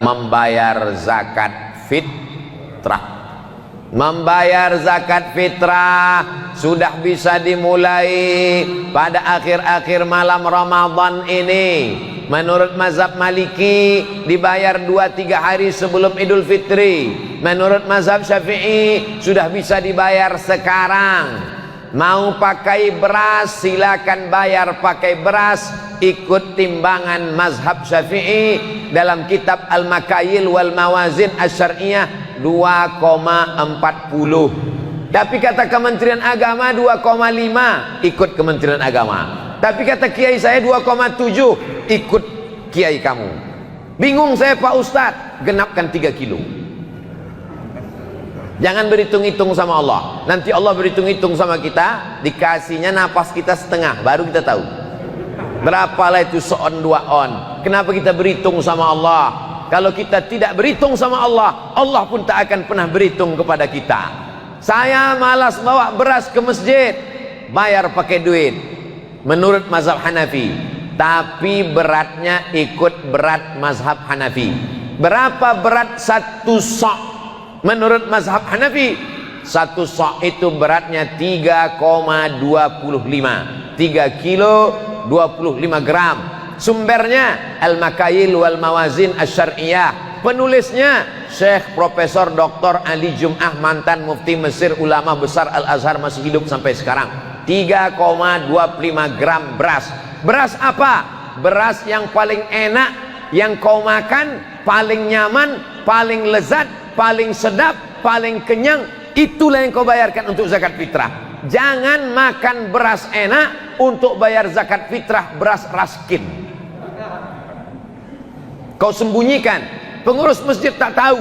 membayar zakat fitrah. Membayar zakat fitrah sudah bisa dimulai pada akhir-akhir malam Ramadan ini. Menurut mazhab Maliki dibayar 2-3 hari sebelum Idul Fitri. Menurut mazhab Syafi'i sudah bisa dibayar sekarang. Mau pakai beras silakan bayar pakai beras, ikut timbangan mazhab Syafi'i dalam kitab Al-Makayil wal Mawazin Asy-Syar'iyyah 2,40. Tapi kata Kementerian Agama 2,5, ikut Kementerian Agama. Tapi kata kiai saya 2,7, ikut kiai kamu. Bingung saya Pak Ustadz, genapkan 3 kilo. Jangan berhitung-hitung sama Allah. Nanti Allah berhitung-hitung sama kita, dikasihnya napas kita setengah, baru kita tahu berapalah itu seon 2 on. Kenapa kita berhitung sama Allah? Kalau kita tidak berhitung sama Allah, Allah pun tak akan pernah berhitung kepada kita. Saya malas bawa beras ke masjid, bayar pakai duit menurut mazhab Hanafi, tapi beratnya ikut berat mazhab Hanafi. Berapa berat 1 sok? Menurut mazhab Hanafi 1 sok itu beratnya 3,25, 3 kilo 25 gram. Sumbernya Al-Makayil wal Mawazin Asy-Syar'iyyah. Penulisnya Syekh Profesor Dr. Ali Jum'ah, mantan mufti Mesir, ulama besar Al-Azhar, masih hidup sampai sekarang. 3,25 gram beras. Beras apa? Beras yang paling enak, yang kau makan paling nyaman, paling lezat, paling sedap, paling kenyang, itulah yang kau bayarkan untuk zakat fitrah. Jangan makan beras enak untuk bayar zakat fitrah beras raskin. Kau sembunyikan, pengurus masjid tak tahu.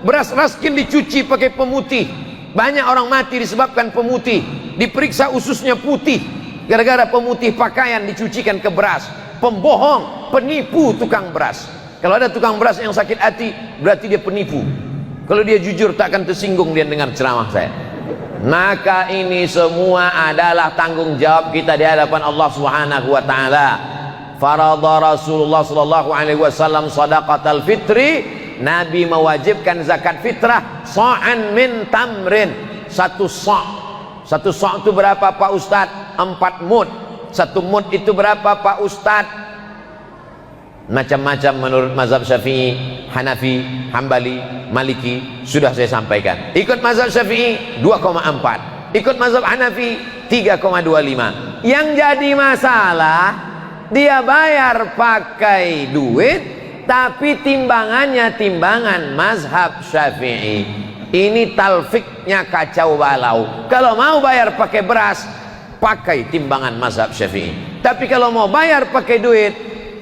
Beras raskin dicuci pakai pemutih. Banyak orang mati disebabkan pemutih. Diperiksa ususnya putih gara-gara pemutih pakaian dicucikan ke beras. Pembohong, penipu tukang beras. Kalau ada tukang beras yang sakit hati, berarti dia penipu. Kalau dia jujur tak akan tersinggung dia dengar ceramah saya. Maka ini semua adalah tanggung jawab kita di hadapan Allah Subhanahu wa taala. Faradha Rasulullah sallallahu alaihi wasallam shadaqatal fitri, Nabi mewajibkan zakat fitrah sa'an min tamrin, 1 sa'. 1 sa' itu berapa Pak Ustaz? 4 mud. 1 mud itu berapa Pak Ustaz? Macam-macam menurut mazhab Syafi'i, Hanafi, Hambali, Maliki, sudah saya sampaikan. Ikut mazhab Syafi'i 2,4, ikut mazhab Hanafi 3,25. Yang jadi masalah, dia bayar pakai duit tapi timbangannya timbangan mazhab Syafi'i. Ini talfiknya kacau balau. Kalau mau bayar pakai beras, pakai timbangan mazhab Syafi'i. Tapi kalau mau bayar pakai duit,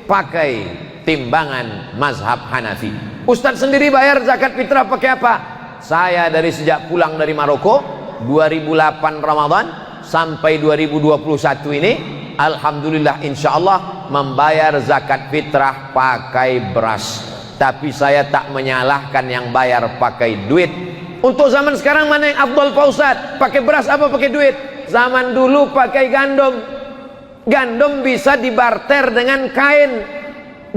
pakai timbangan mazhab Hanafi. Ustadz sendiri bayar zakat fitrah pakai apa? Saya dari sejak pulang dari Maroko 2008 Ramadan sampai 2021 ini, alhamdulillah insyaallah membayar zakat fitrah pakai beras. Tapi saya tak menyalahkan yang bayar pakai duit. Untuk zaman sekarang mana yang afdal Pak Ustadz? Pakai beras apa pakai duit? Zaman dulu pakai gandum. Gandum bisa dibarter dengan kain,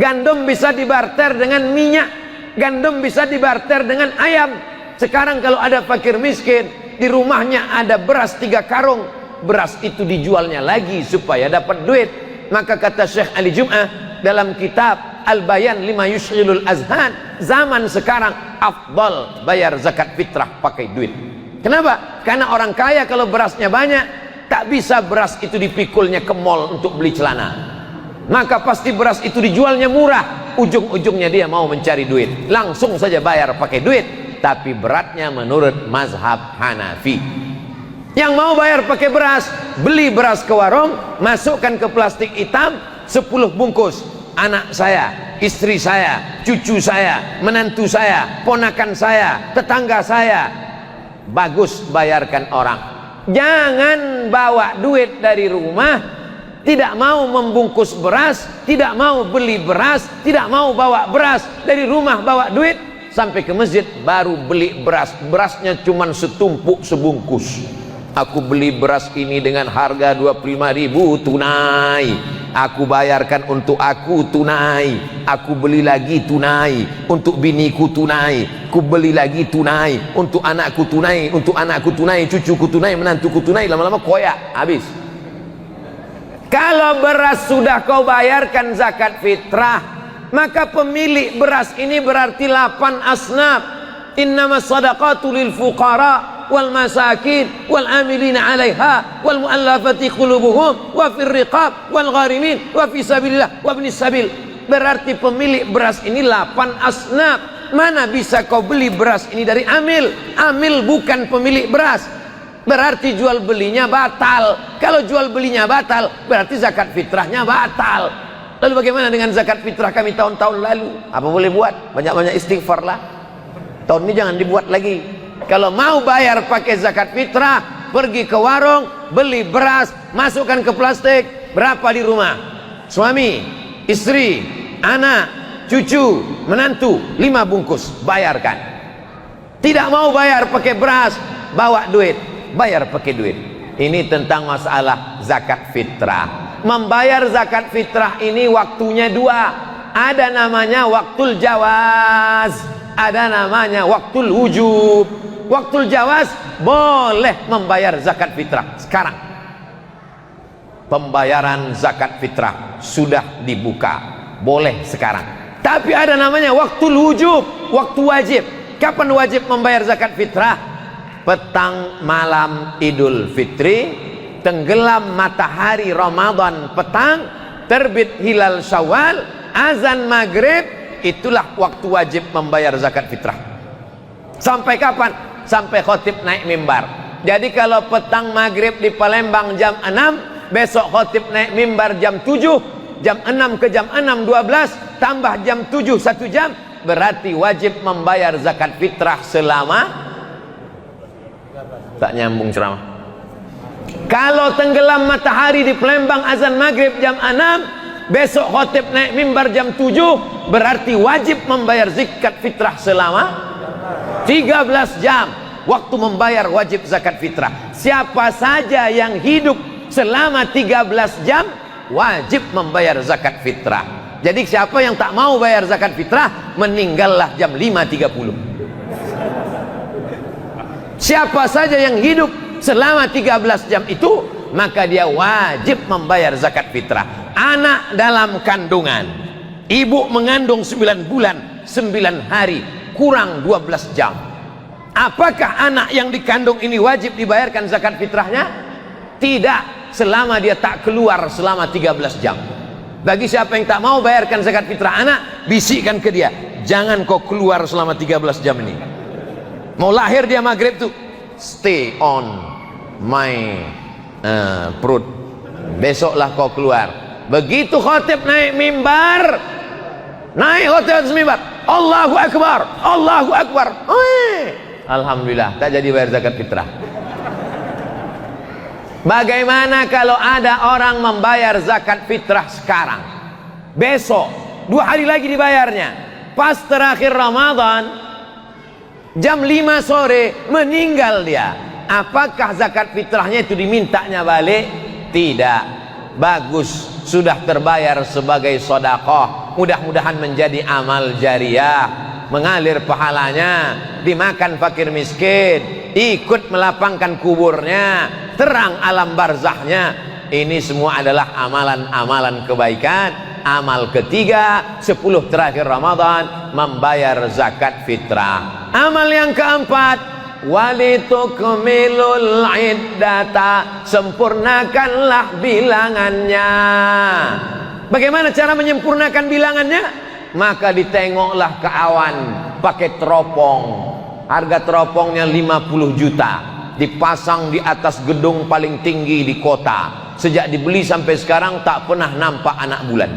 gandum bisa dibarter dengan minyak, gandum bisa dibarter dengan ayam. Sekarang kalau ada fakir miskin di rumahnya ada beras 3 karung, beras itu dijualnya lagi supaya dapat duit. Maka kata Syekh Ali Jum'ah dalam kitab Al-Bayan lima yushghilul azhan, zaman sekarang afdal bayar zakat fitrah pakai duit. Kenapa? Karena orang kaya kalau berasnya banyak, tak bisa beras itu dipikulnya ke mall untuk beli celana. Maka pasti beras itu dijualnya murah. Ujung-ujungnya dia mau mencari duit. Langsung saja bayar pakai duit. Tapi beratnya menurut mazhab Hanafi. Yang mau bayar pakai beras, beli beras ke warung, masukkan ke plastik hitam 10 bungkus. Anak saya, istri saya, cucu saya, menantu saya, ponakan saya, tetangga saya. Bagus bayarkan orang. Jangan bawa duit dari rumah, tidak mau membungkus beras, tidak mau beli beras, tidak mau bawa beras dari rumah, bawa duit sampai ke masjid baru beli beras. Berasnya cuma setumpuk sebungkus. Aku beli beras ini dengan harga 25.000 tunai, aku bayarkan untuk aku tunai, aku beli lagi tunai untuk biniku tunai, aku beli lagi tunai untuk anakku tunai, untuk anakku tunai, cucuku tunai, menantuku tunai, lama-lama koyak habis. Kalau beras sudah kau bayarkan zakat fitrah, maka pemilik beras ini berarti 8 asnaf. Innamas sadaqatu lil fuqara wal masakin wal amilina 'alaiha wal mu'allafati qulubuhum wa fir riqab wal gharimin wa fi sabilillah wa ibnis sabil. Berarti pemilik beras ini 8 asnaf. Mana bisa kau beli beras ini dari amil? Amil bukan pemilik beras, berarti jual belinya batal. Kalau jual belinya batal, berarti zakat fitrahnya batal. Lalu bagaimana dengan zakat fitrah kami tahun-tahun lalu? Apa boleh buat? Banyak-banyak istighfar lah. Tahun ini jangan dibuat lagi. Kalau mau bayar pakai zakat fitrah, pergi ke warung, beli beras, masukkan ke plastik. Berapa di rumah? Suami, istri, anak, cucu, menantu, 5 bungkus, bayarkan. Tidak mau bayar pakai beras, bawa duit, bayar pakai duit. Ini tentang masalah zakat fitrah. Membayar zakat fitrah ini waktunya 2. Ada namanya waktul jawaz, ada namanya waktul wujub. Waktul jawaz boleh membayar zakat fitrah sekarang. Pembayaran zakat fitrah sudah dibuka, boleh sekarang. Tapi ada namanya waktul wujub, waktu wajib. Kapan wajib membayar zakat fitrah? Petang malam Idul Fitri, tenggelam matahari Ramadan petang, terbit hilal Syawal, azan maghrib, itulah waktu wajib membayar zakat fitrah. Sampai kapan? Sampai khotib naik mimbar. Jadi kalau petang maghrib di Palembang jam 6, besok khotib naik mimbar jam 7, jam 6 ke jam 6 12, tambah jam 7 1 jam, berarti wajib membayar zakat fitrah selama, tak nyambung ceramah. Kalau tenggelam matahari di Palembang azan maghrib jam 6, besok khotib naik mimbar jam 7, berarti wajib membayar zakat fitrah selama 13 jam. Waktu membayar wajib zakat fitrah. Siapa saja yang hidup selama 13 jam wajib membayar zakat fitrah. Jadi siapa yang tak mau bayar zakat fitrah, meninggallah jam 5.30. Siapa saja yang hidup selama 13 jam itu, maka dia wajib membayar zakat fitrah. Anak dalam kandungan, ibu mengandung 9 bulan 9 hari kurang 12 jam. Apakah anak yang dikandung ini wajib dibayarkan zakat fitrahnya? Tidak, selama dia tak keluar selama 13 jam. Bagi siapa yang tak mau bayarkan zakat fitrah anak, bisikkan ke dia, jangan kau keluar selama 13 jam ini. Mau lahir dia maghrib tuh, stay on my perut, besoklah kau keluar. Begitu khotib naik mimbar, naik khotib atas mimbar, Allahu Akbar, Allahu Akbar, alhamdulillah, tak jadi bayar zakat fitrah. Bagaimana kalau ada orang membayar zakat fitrah sekarang, besok 2 hari lagi dibayarnya, pas terakhir Ramadan jam 5 sore meninggal dia, apakah zakat fitrahnya itu dimintanya balik? Tidak. Bagus, sudah terbayar sebagai sedekah, mudah-mudahan menjadi amal jariah, mengalir pahalanya, dimakan fakir miskin, ikut melapangkan kuburnya, terang alam barzahnya. Ini semua adalah amalan-amalan kebaikan. Amal ketiga, 10 terakhir Ramadan membayar zakat fitrah. Amal yang keempat, walitukmilul iddata, sempurnakanlah bilangannya. Bagaimana cara menyempurnakan bilangannya? Maka ditengoklah ke awan pakai teropong, harga teropongnya 50 juta, dipasang di atas gedung paling tinggi di kota. Sejak dibeli sampai sekarang tak pernah nampak anak bulan.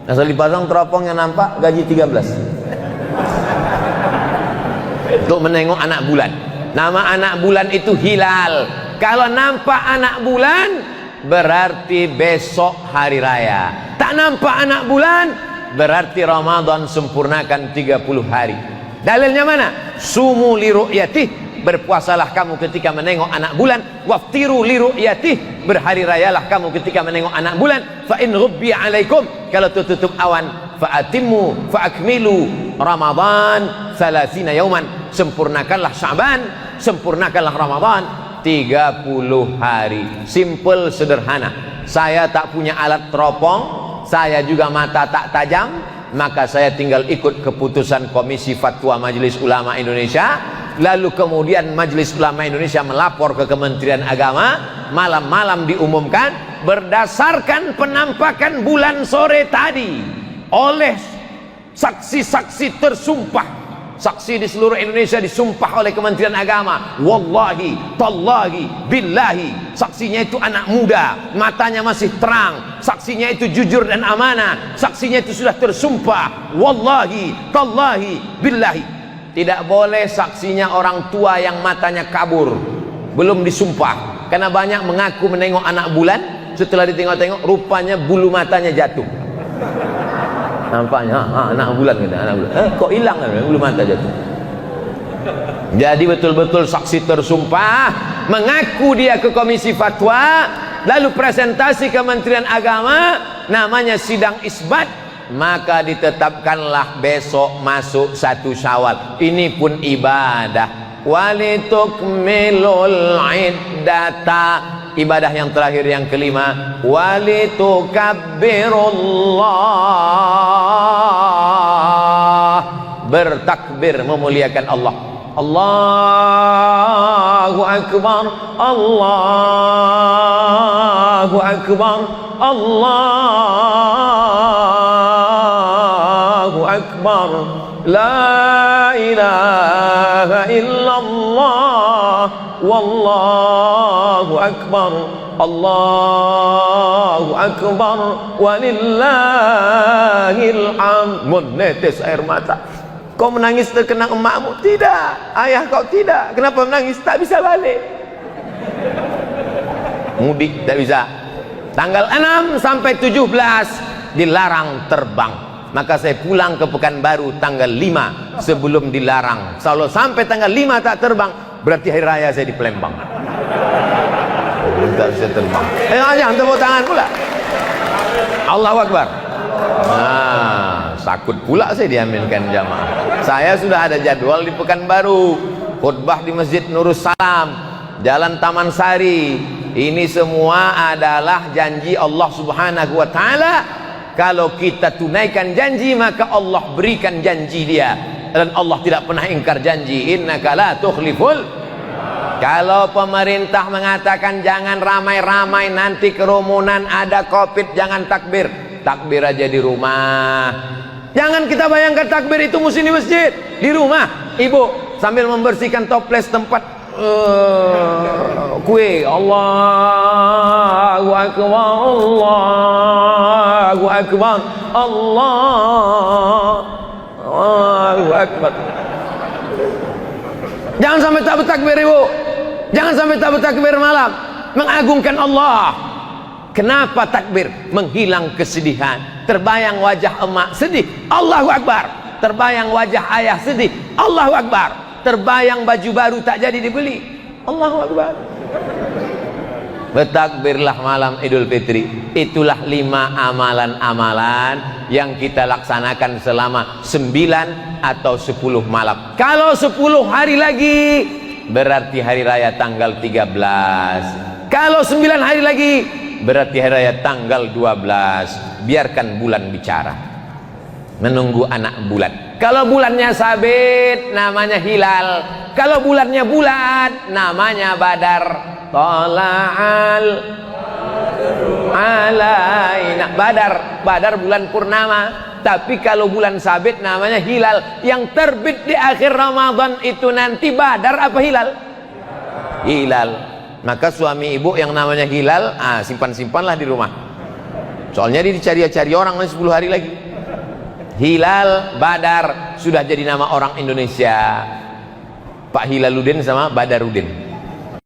Asal dipasang teropongnya nampak, gaji 13 untuk menengok anak bulan. Nama anak bulan itu hilal. Kalau nampak anak bulan, berarti besok hari raya. Tak nampak anak bulan, berarti Ramadan sempurnakan 30 hari. Dalilnya mana? Sumu li ru'yatih berpuasalah kamu ketika menengok anak bulan, waftiru li ru'yatih, berhari rayalah kamu ketika menengok anak bulan, fa in ghubbi alaikum, kalau tertutup awan, fa atimmu fa akmilu Ramadan 30 yauman, sempurnakanlah Sya'ban, sempurnakanlah Ramadan 30 hari. Simple, sederhana. Saya tak punya alat teropong, saya juga mata tak tajam, maka saya tinggal ikut keputusan Komisi Fatwa Majelis Ulama Indonesia. Lalu kemudian Majelis Ulama Indonesia melapor ke Kementerian Agama, malam-malam diumumkan berdasarkan penampakan bulan sore tadi oleh saksi-saksi tersumpah. Saksi di seluruh Indonesia disumpah oleh Kementerian Agama, wallahi, tallahi, billahi, saksinya itu anak muda, matanya masih terang, saksinya itu jujur dan amanah, saksinya itu sudah tersumpah, wallahi, tallahi, billahi. Tidak boleh saksinya orang tua yang matanya kabur, belum disumpah, karena banyak mengaku menengok anak bulan, setelah ditengok-tengok rupanya bulu matanya jatuh. Nampaknya anak bulan gitu, anak bulan. Kok hilang kan bulu mata jatuh. Jadi betul-betul saksi tersumpah, mengaku dia ke Komisi Fatwa, lalu presentasi Kementerian Agama, namanya sidang isbat, maka ditetapkanlah besok masuk 1 Syawal. Ini pun ibadah. Walitukmilul iddata, ibadah yang terakhir yang kelima, walitukabbirullah, bertakbir memuliakan Allah. Allahu Akbar, Allahu Akbar, Allahu Akbar, la ilaha illallah, wallahu akbar, Allahu akbar, walillahil hamd. Menetes air mata. Kau menangis terkenang emakmu? Tidak. Ayah kau tidak. Kenapa menangis? Tak bisa balik. Mudik tak bisa. Tanggal 6 sampai 17 dilarang terbang. Maka saya pulang ke Pekanbaru tanggal 5 sebelum dilarang. Kalau sampai tanggal 5 tak terbang, berarti hari raya saya di Palembang. Tak bisa terbang. Jangan tepuk tangan pula. Allahu Akbar. Nah, takut pula saya diaminkan jamaah. Saya sudah ada jadwal di Pekanbaru, khutbah di Masjid Nurus Salam, Jalan Taman Sari. Ini semua adalah janji Allah Subhanahu wa Ta'ala. Kalau kita tunaikan janji, maka Allah berikan janji dia, dan Allah tidak pernah ingkar janji. Innaka la tukhliful. Kalau pemerintah mengatakan jangan ramai-ramai, nanti kerumunan, ada COVID, jangan takbir. Takbir aja di rumah. Jangan kita bayangkan takbir itu mesti di masjid. Di rumah ibu sambil membersihkan toples tempat kue, Allahu Akbar, Allahu Akbar, Allahu Akbar. Jangan sampai tak bertakbir ibu, jangan sampai tak bertakbir malam, mengagungkan Allah. Kenapa takbir? Menghilang kesedihan. Terbayang wajah emak sedih, Allahu Akbar. Terbayang wajah ayah sedih, Allahu Akbar. Terbayang baju baru tak jadi dibeli, Allahu Akbar. Bertakbirlah malam Idul Fitri. Itulah 5 amalan-amalan yang kita laksanakan selama 9 atau 10 malam. Kalau 10 hari lagi berarti hari raya tanggal 13. Kalau 9 hari lagi berarti hari raya tanggal 12. Biarkan bulan bicara, menunggu anak bulan. Kalau bulannya sabit namanya hilal, kalau bulannya bulat namanya badar. Tala'al alaina, badar bulan purnama. Tapi kalau bulan sabit namanya hilal. Yang terbit di akhir Ramadan itu nanti badar apa hilal? Hilal. Maka suami ibu yang namanya hilal, simpan-simpanlah di rumah. Soalnya dia dicari-cari orang 10 hari lagi. Hilal, Badar sudah jadi nama orang Indonesia. Pak Hilaludin sama Badarudin.